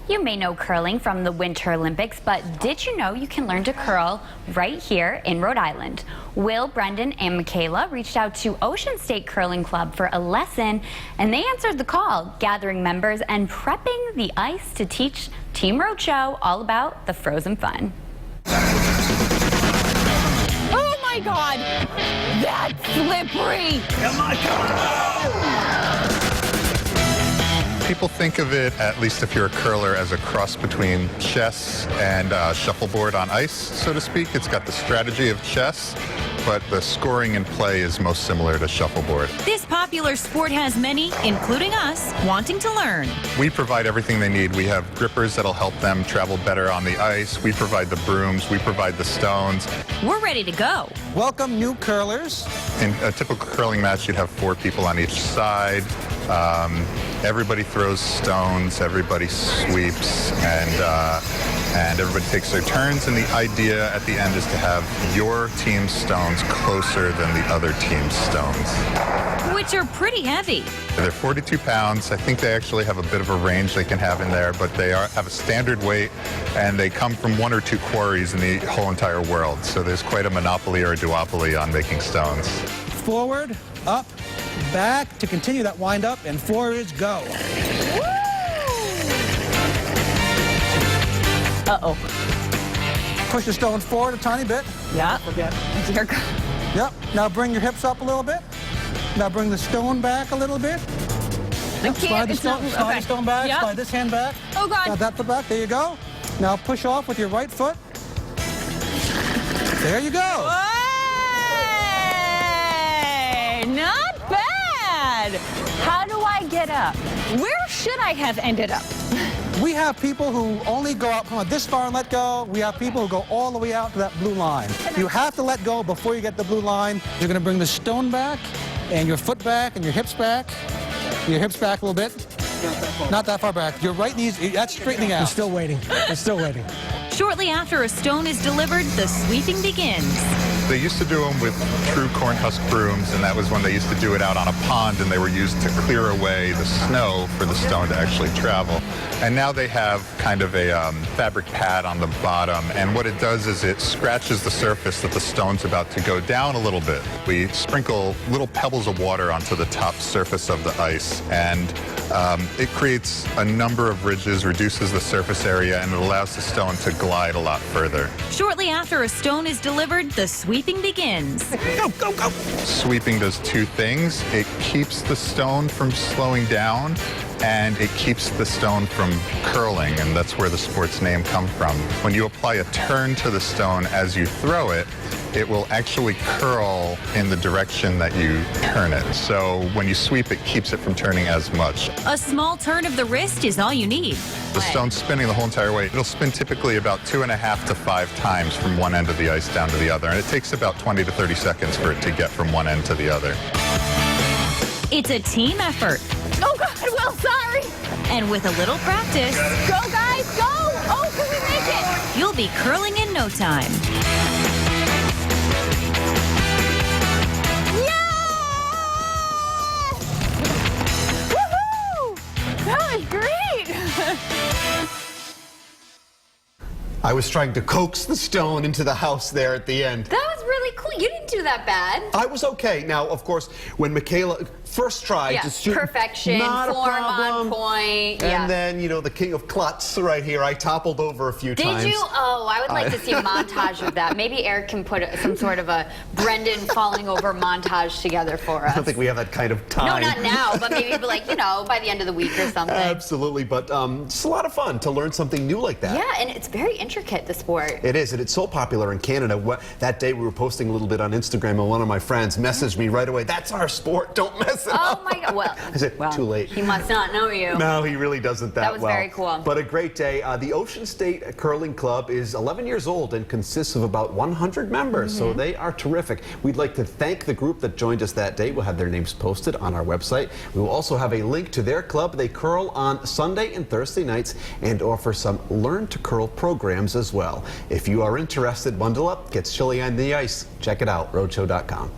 You may know curling from the Winter Olympics, but did you know you can learn to curl right here in Rhode Island? Will, Brendan, and Michaela reached out to Ocean State Curling Club for a lesson, and they answered the call, gathering members and prepping the ice to teach Team Roadshow all about the frozen fun. Oh my God! That's slippery! Oh my God! People think of it, at least if you're a curler, as a cross between chess and shuffleboard on ice, so to speak. It's got the strategy of chess, but the scoring and play is most similar to shuffleboard. This popular sport has many, including us, wanting to learn. We provide everything they need. We have grippers that'll help them travel better on the ice. We provide the brooms. We provide the stones. We're ready to go. Welcome, new curlers. In a typical curling match, you'd have 4 people on each side. Everybody throws stones, everybody sweeps, and everybody takes their turns. And the idea at the end is to have your team's stones closer than the other team's stones. Which are pretty heavy. They're 42 pounds. I think they actually have a bit of a range they can have in there, but they have a standard weight, and they come from 1 or 2 quarries in the whole entire world. So there's quite a monopoly or a duopoly on making stones. Forward, up, back to continue that wind up, and forwards go. Uh-oh. Push the stones forward a tiny bit. Yeah. Yep. Now bring your hips up a little bit. Now bring the stone back a little bit. Slide the stone back. Yep. Slide this hand back. Oh, God. Slide that foot back. There you go. Now push off with your right foot. There you go. Hey, not bad. How do I get up? Where should I have ended up? We have people who only go out from this far and let go. We have people who go all the way out to that blue line. You have to let go before you get the blue line. You're going to bring the stone back and your foot back and your hips back. Your hips back a little bit. Not that far back. Your right knee's, that's straightening out. We're still waiting. We're still waiting. Shortly after a stone is delivered, the sweeping begins. They used to do them with true corn husk brooms, and that was when they used to do it out on a pond, and they were used to clear away the snow for the stone to actually travel. And now they have kind of a fabric pad on the bottom, and what it does is it scratches the surface that the stone's about to go down a little bit. We sprinkle little pebbles of water onto the top surface of the ice, and it creates a number of ridges, reduces the surface area, and it allows the stone to glide a lot further. Shortly after a stone is delivered, the sweeping begins. Go, go, go. Sweeping does 2 things. It keeps the stone from slowing down, and it keeps the stone from curling, and that's where the sport's name comes from. When you apply a turn to the stone as you throw it, it will actually curl in the direction that you turn it. So when you sweep, it keeps it from turning as much. A small turn of the wrist is all you need. The stone's spinning the whole entire way. It'll spin typically about 2.5 to 5 times from one end of the ice down to the other, and it takes about 20 to 30 seconds for it to get from one end to the other. It's a team effort. Oh, God, well, sorry. And with a little practice, Go, guys, go. Oh, can we make it? you'll be curling in no time. That was great! I was trying to coax the stone into the house there at the end. That was really cool. You didn't do that bad. I was okay. Now, of course, when Michaela first tried to shoot, perfection, not form a problem. on point. And then, you know, the king of klutz right here, I toppled over a few times. Did you? Oh, I would like to see a montage of that. Maybe Eric can put some sort of a Brendan falling over montage together for us. I don't think we have that kind of time. No, not now, but maybe like, you know, by the end of the week or something. Absolutely, but it's a lot of fun to learn something new like that. Yeah, and it's very intricate, the sport. It is, and it's so popular in Canada. That day we were posting a little bit on Instagram, and one of my friends messaged me right away, "That's our sport, don't mess it up." Oh my God, well, I said, too late. He must not know you. No, he really doesn't that well. That was very cool. But a great day. The Ocean State Curling Club is 11 years old and consists of about 100 members, so they are terrific. We'd like to thank the group that joined us that day. We'll have their names posted on our website. We will also have a link to their club. They curl on Sunday and Thursday nights and offer some Learn to Curl programs as well. If you are interested, bundle up, gets chilly on the ice. Check it out, roadshow.com.